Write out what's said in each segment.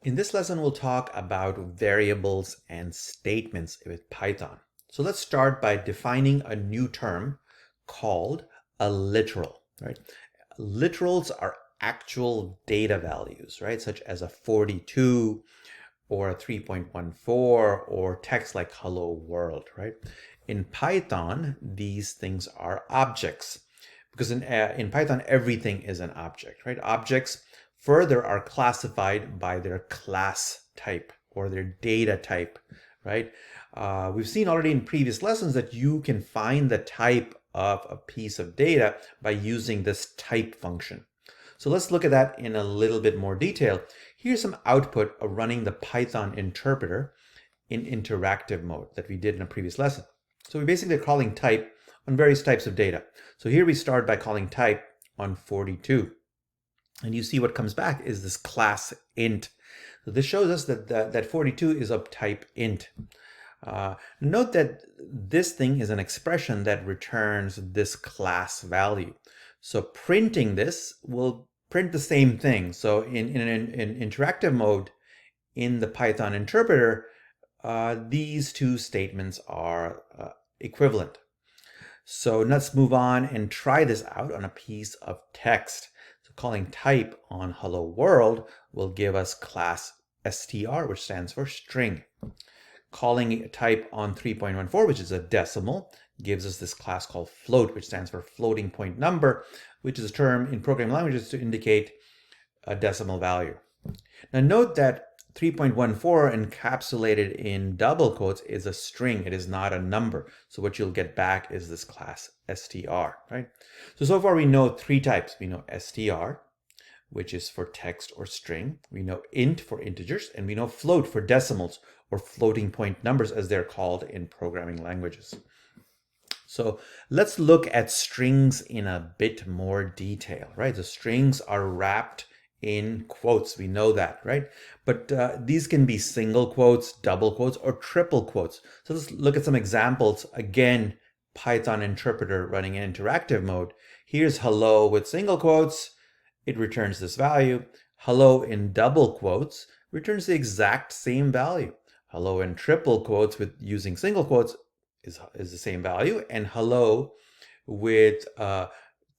In this lesson, we'll talk about variables and statements with Python. So let's start by defining a new term called a literal, right? Literals are actual data values, right? Such as a 42 or a 3.14 or text like hello world, right? In Python, these things are objects because in Python, everything is an object, right? Objects further are classified by their class type or their data type, right? We've seen already in previous lessons that you can find the type of a piece of data by using this type function. So let's look at that in a little bit more detail. Here's some output of running the Python interpreter in interactive mode that we did in a previous lesson. So we basically are calling type on various types of data. So here we start by calling type on 42. And you see what comes back is this class int. So this shows us that 42 is of type int. Note that this thing is an expression that returns this class value. So printing this will print the same thing. So in interactive mode in the Python interpreter, these two statements are equivalent. So let's move on and try this out on a piece of text. So calling type on hello world will give us class str, which stands for string. Calling type on 3.14, which is a decimal, gives us this class called float, which stands for floating point number, which is a term in programming languages to indicate a decimal value. Now note that 3.14 encapsulated in double quotes is a string. It is not a number. So what you'll get back is this class str, right? So far we know three types. We know str, which is for text or string. We know int for integers, and we know float for decimals or floating point numbers as they're called in programming languages. So let's look at strings in a bit more detail, right? The strings are wrapped in quotes. We know that, right? But these can be single quotes, double quotes, or triple quotes. So let's look at some examples. Again, Python interpreter running in interactive mode. Here's hello with single quotes. It returns this value. Hello in double quotes returns the exact same value. Hello in triple quotes with using single quotes is the same value. And hello with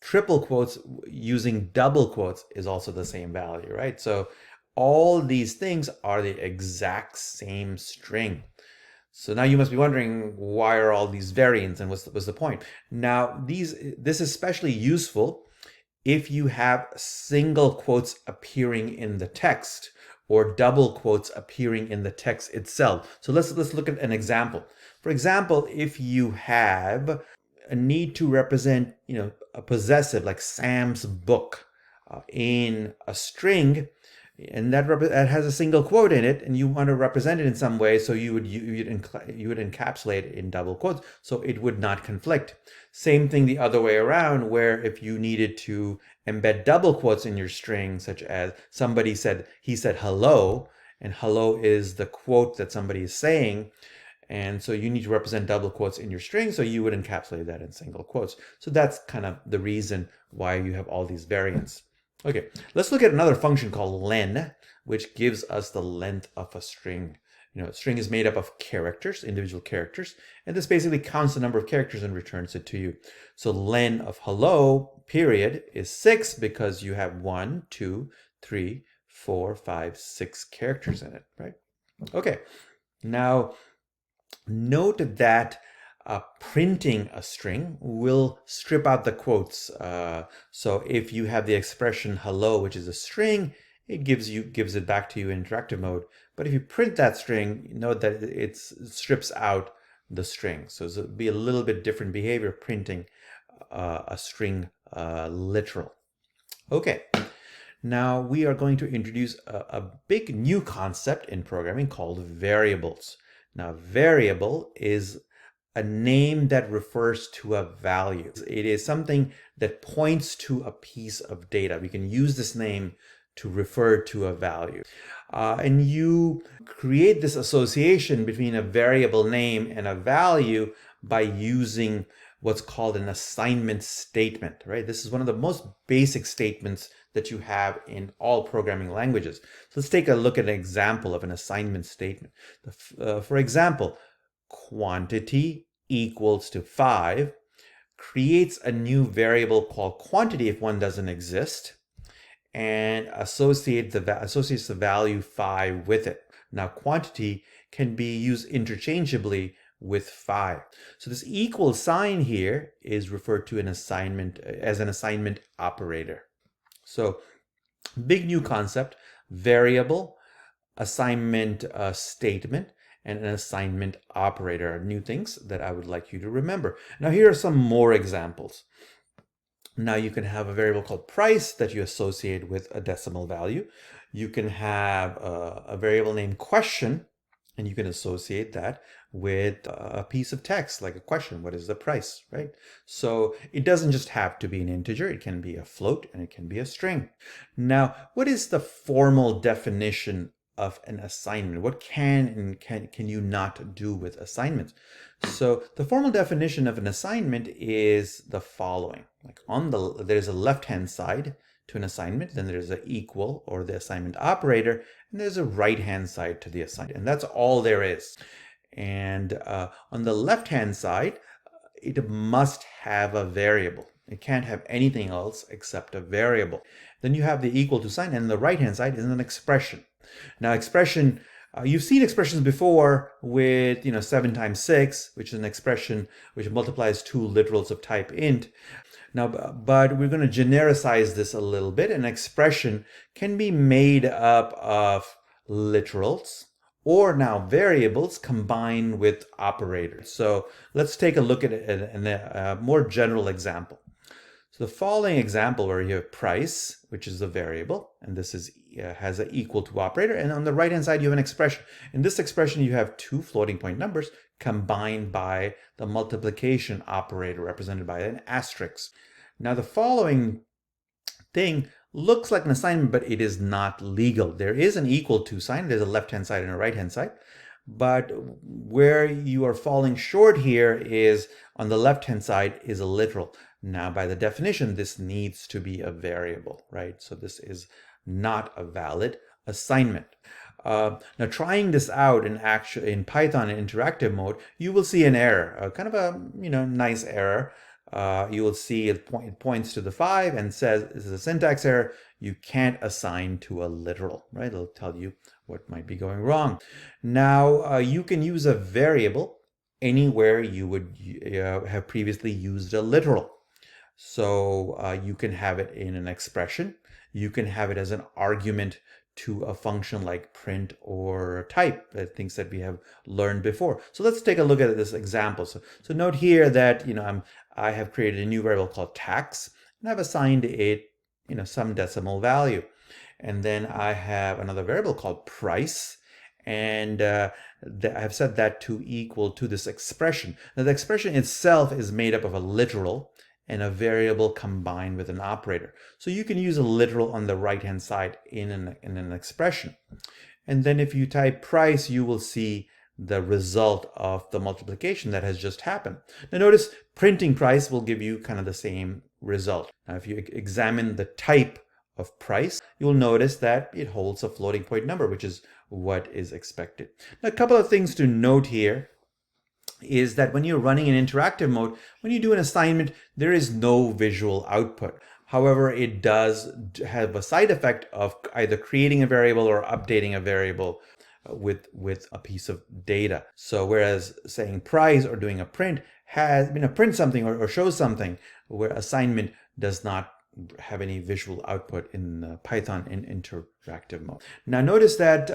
triple quotes using double quotes is also the same value, right? So all these things are the exact same string. So now you must be wondering, why are all these variants and what's the point? Now, this is especially useful if you have single quotes appearing in the text or double quotes appearing in the text itself. So let's look at an example. For example, if you have a need to represent, a possessive like Sam's book in a string, and that has a single quote in it, and you want to represent it in some way, so you would encapsulate it in double quotes, so it would not conflict. Same thing the other way around, where if you needed to embed double quotes in your string, such as he said hello, and hello is the quote that somebody is saying, and so you need to represent double quotes in your string, so you would encapsulate that in single quotes. So that's kind of the reason why you have all these variants. Okay, let's look at another function called len, which gives us the length of a string. A string is made up of characters, individual characters, and this basically counts the number of characters and returns it to you. So len of hello, period, is 6 because you have 1, 2, 3, 4, 5, 6 characters in it, right? Okay, now note that printing a string will strip out the quotes. So if you have the expression hello, which is a string, it gives it back to you in interactive mode. But if you print that string, note that it strips out the string. So it'll be a little bit different behavior printing a string literal. Okay. Now we are going to introduce a big new concept in programming called variables. Now, variable is a name that refers to a value. It is something that points to a piece of data. We can use this name to refer to a value. And you create this association between a variable name and a value by using what's called an assignment statement, right? This is one of the most basic statements that you have in all programming languages. So let's take a look at an example of an assignment statement. For example, quantity equals to 5 creates a new variable called quantity if one doesn't exist, and associates the value 5 with it. Now, quantity can be used interchangeably with 5. So this equal sign here is referred to as an assignment operator. So big new concept: variable, assignment statement, and an assignment operator are new things that I would like you to remember. Now here are some more examples. Now you can have a variable called price that you associate with a decimal value. You can have a variable named question, and you can associate that with a piece of text, like a question: what is the price, right? So it doesn't just have to be an integer. It can be a float and it can be a string. Now, what is the formal definition of an assignment? What can you not do with assignments? So the formal definition of an assignment is the following. Like there's a left-hand side to an assignment, then there's an equal or the assignment operator, and there's a right-hand side to the assignment, and that's all there is. And on the left-hand side, it must have a variable. It can't have anything else except a variable. Then you have the equal to sign, and the right-hand side is an expression. Now, expression, you've seen expressions before with 7 times 6, which is an expression which multiplies two literals of type int. Now, but we're going to genericize this a little bit. An expression can be made up of literals or now variables combined with operators. So let's take a look at a more general example. So the following example, where you have price, which is a variable, and this is has an equal to operator, and on the right hand side you have an expression. In this expression you have two floating point numbers combined by the multiplication operator represented by an asterisk. Now the following thing looks like an assignment, but it is not legal. There is an equal to sign. There's a left hand side and a right hand side. But where you are falling short here is on the left hand side is a literal. Now by the definition, this needs to be a variable, right? So this is not a valid assignment. Now trying this out in Python in interactive mode, you will see an error, kind of a nice error. You will see it points to the 5 and says this is a syntax error. You can't assign to a literal, right? It'll tell you what might be going wrong. Now you can use a variable anywhere you would have previously used a literal. So you can have it in an expression. You can have it as an argument to a function like print or type, things that we have learned before. So let's take a look at this example. So note here that I have created a new variable called tax, and I've assigned it some decimal value. And then I have another variable called price, and I have set that to equal to this expression. Now the expression itself is made up of a literal and a variable combined with an operator. So you can use a literal on the right hand side in an expression. And then if you type price, you will see the result of the multiplication that has just happened. Now notice printing price will give you kind of the same result. Now if you examine the type of price, you'll notice that it holds a floating point number, which is what is expected. Now a couple of things to note here is that when you're running in interactive mode, when you do an assignment, there is no visual output. However, it does have a side effect of either creating a variable or updating a variable with a piece of data. So whereas saying price or doing a print has print something or show something, where assignment does not have any visual output in Python in interactive mode. Now notice that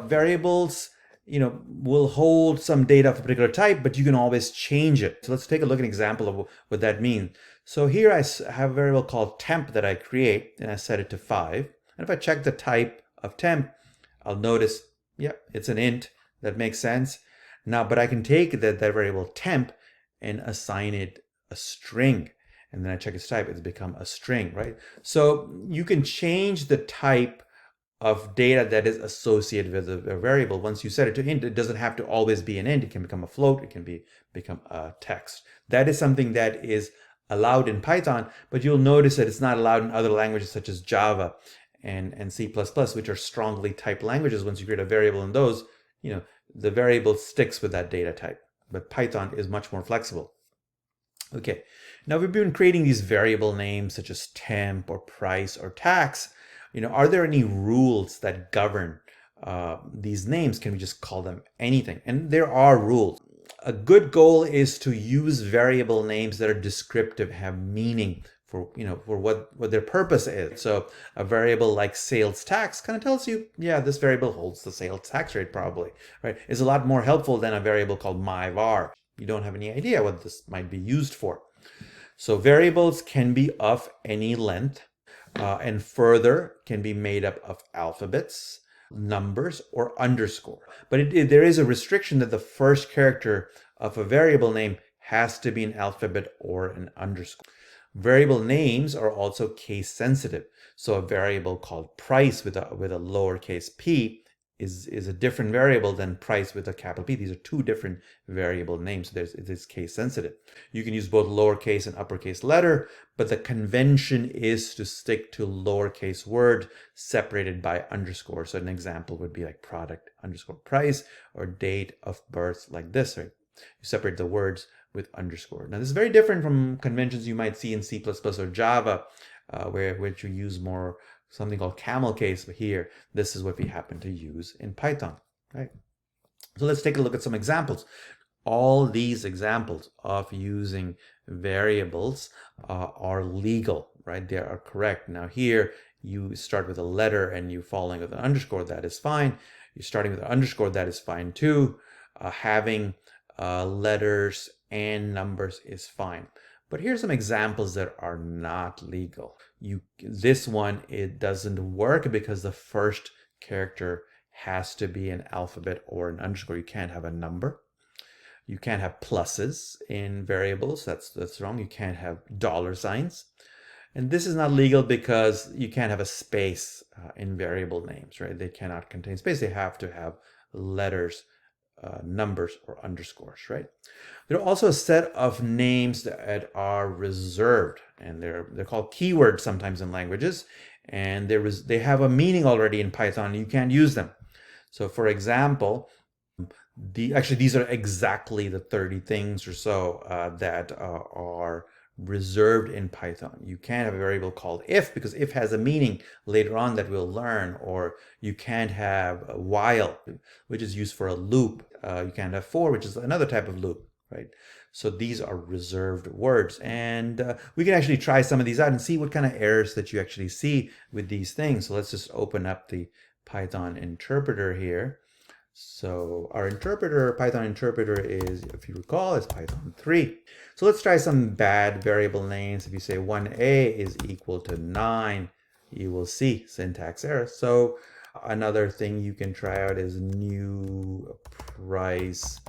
variables will hold some data of a particular type, but you can always change it. So let's take a look at an example of what that means. So here I have a variable called temp that I create, and I set it to 5. And if I check the type of temp, I'll notice, it's an int. That makes sense. Now, but I can take that variable temp and assign it a string. And then I check its type, it's become a string, right? So you can change the type of data that is associated with a variable. Once you set it to int, it doesn't have to always be an int. It can become a float. It can become a text. That is something that is allowed in Python, but you'll notice that it's not allowed in other languages such as Java and C++, which are strongly typed languages. Once you create a variable in those, the variable sticks with that data type. But Python is much more flexible. Okay, now we've been creating these variable names such as temp or price or tax. Are there any rules that govern these names? Can we just call them anything? And there are rules. A good goal is to use variable names that are descriptive, have meaning for what their purpose is. So a variable like sales tax kind of tells you, yeah, this variable holds the sales tax rate probably, right? Is a lot more helpful than a variable called myvar. You don't have any idea what this might be used for. So variables can be of any length and further can be made up of alphabets, numbers, or underscore. But there is a restriction that the first character of a variable name has to be an alphabet or an underscore. Variable names are also case sensitive. So a variable called price with a lowercase p is a different variable than price with a capital P. These are two different variable names. So it is case sensitive. You can use both lowercase and uppercase letter, but the convention is to stick to lowercase word separated by underscore. So an example would be like product underscore price or date of birth, like this, right? You separate the words with underscore. Now this is very different from conventions you might see in C++ or Java, which you use more something called camel case, but here this is what we happen to use in Python, right? So let's take a look at some examples. All these examples of using variables are legal, right? They are correct. Now here you start with a letter and you following with an underscore, that is fine. You're starting with an underscore, that is fine too. Having letters and numbers is fine. But here's some examples that are not legal. This one, it doesn't work because the first character has to be an alphabet or an underscore. You can't have a number. You can't have pluses in variables. That's wrong. You can't have dollar signs. And this is not legal because you can't have a space in variable names, right? They cannot contain space. They have to have letters, numbers, or underscores, right? There are also a set of names that are reserved, and they're called keywords sometimes in languages, and they have a meaning already in Python. You can't use them. So for example, these are exactly the 30 things or so that are reserved in Python. You can't have a variable called if, because if has a meaning later on that we'll learn, or you can't have a while, which is used for a loop. You can't have for, which is another type of loop, right? So these are reserved words, and we can actually try some of these out and see what kind of errors that you actually see with these things. So let's just open up the Python interpreter here. So our interpreter, Python interpreter is, if you recall, is Python 3. So let's try some bad variable names. If you say 1a is equal to 9, you will see syntax error. So another thing you can try out is new price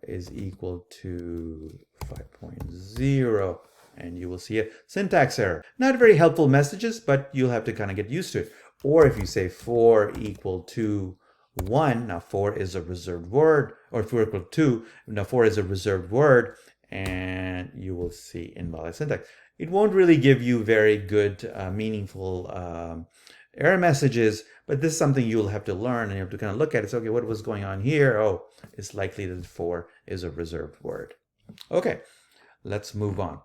is equal to 5.0, and you will see a syntax error. Not very helpful messages, but you'll have to kind of get used to it. Or if you say 4 equal to 1, now 4 is a reserved word, or 4 equal to 2, now 4 is a reserved word, and you will see invalid syntax. It won't really give you very good, meaningful error messages, but this is something you'll have to learn, and you have to kind of look at it. So, okay, what was going on here? Oh, it's likely that 4 is a reserved word. Okay, let's move on.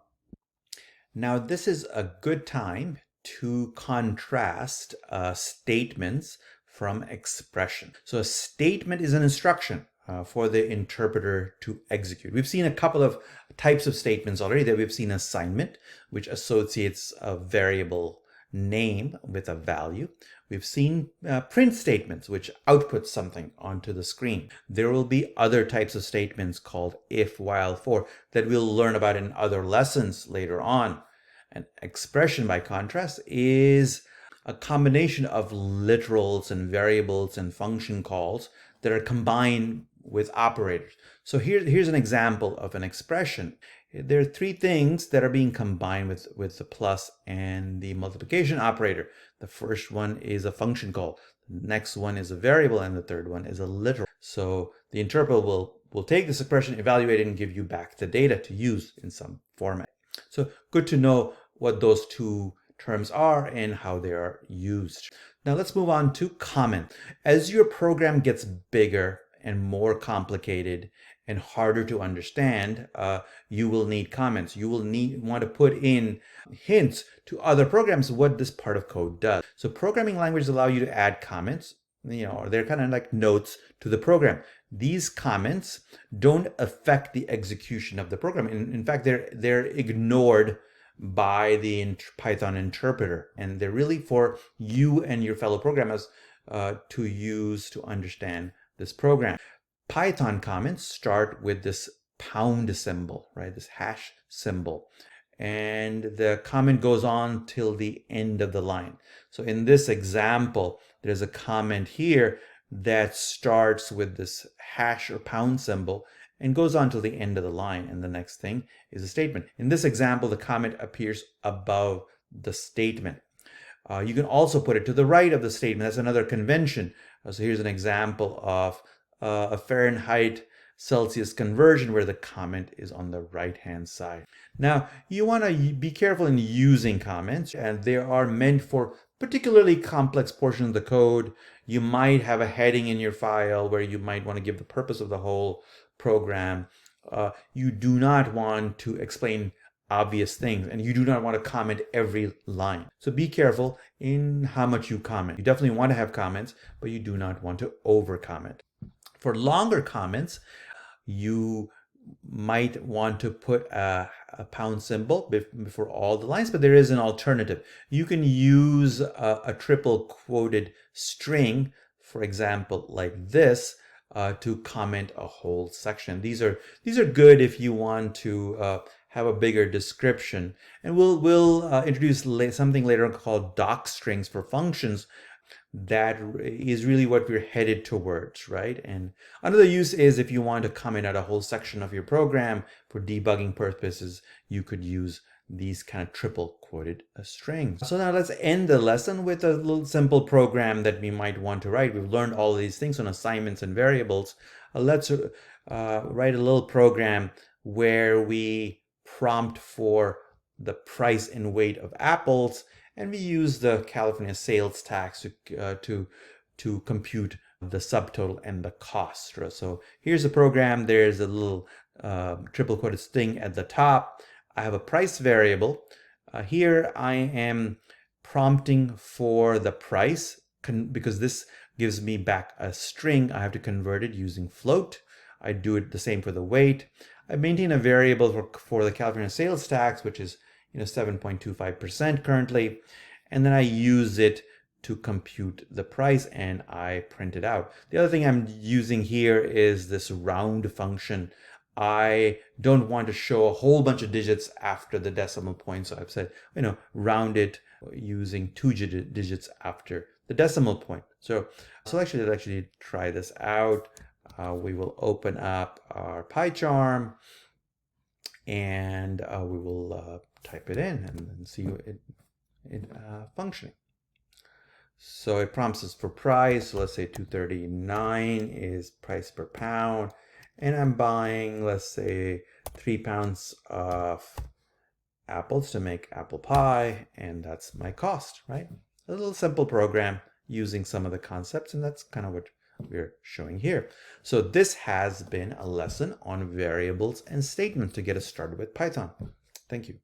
Now, this is a good time to contrast statements from expression. So a statement is an instruction for the interpreter to execute. We've seen a couple of types of statements already. That we've seen assignment, which associates a variable name with a value. We've seen print statements, which output something onto the screen. There will be other types of statements called if, while, for that we'll learn about in other lessons later on. An expression, by contrast, is a combination of literals and variables and function calls that are combined with operators. So here's an example of an expression. There are 3 things that are being combined with the plus and the multiplication operator. The first one is a function call. The next one is a variable, and the third one is a literal. So the interpreter will take this expression, evaluate it, and give you back the data to use in some format. So good to know what those two terms are and how they are used. Now let's move on to comment. As your program gets bigger and more complicated and harder to understand, you will need comments. You will want to put in hints to other programs what this part of code does. So programming languages allow you to add comments. They're kind of like notes to the program. These comments don't affect the execution of the program. In fact, they're ignored by the Python interpreter, and they're really for you and your fellow programmers to use to understand this program. Python comments start with this pound symbol, right? This hash symbol. And the comment goes on till the end of the line. So in this example, there's a comment here that starts with this hash or pound symbol and goes on till the end of the line. And the next thing is a statement. In this example, the comment appears above the statement. You can also put it to the right of the statement. That's another convention. So here's an example of a Fahrenheit Celsius conversion where the comment is on the right hand side. Now you want to be careful in using comments, and they are meant for particularly complex portions of the code. You might have a heading in your file where you might want to give the purpose of the whole program. You do not want to explain obvious things, and you do not want to comment every line. So be careful in how much you comment. You definitely want to have comments, but you do not want to over comment. For longer comments, you might want to put a pound symbol before all the lines, but there is an alternative. You can use a triple quoted string, for example, like this, to comment a whole section. These are good if you want to have a bigger description. And we'll introduce something later on called doc strings for functions. That is really what we're headed towards, right? And another use is if you want to comment out a whole section of your program for debugging purposes, you could use these kind of triple quoted strings. So now let's end the lesson with a little simple program that we might want to write. We've learned all of these things on assignments and variables. Let's write a little program where we prompt for the price and weight of apples, and we use the California sales tax to compute the subtotal and the cost. So here's a program. There's a little triple quoted string at the top. I have a price variable. Here I am prompting for the price because this gives me back a string. I have to convert it using float. I do it the same for the weight. I maintain a variable for the California sales tax, which is 7.25% currently, and then I use it to compute the price and I print it out. The other thing I'm using here is this round function. I don't want to show a whole bunch of digits after the decimal point, so I've said round it using 2 digits after the decimal point. So let's actually try this out. We will open up our PyCharm and we will type it in and see it functioning. So it prompts us for price. So let's say 239 is price per pound, and I'm buying, let's say, 3 pounds of apples to make apple pie, and that's my cost, right? A little simple program using some of the concepts, and that's kind of what we're showing here. So this has been a lesson on variables and statements to get us started with Python. Thank you.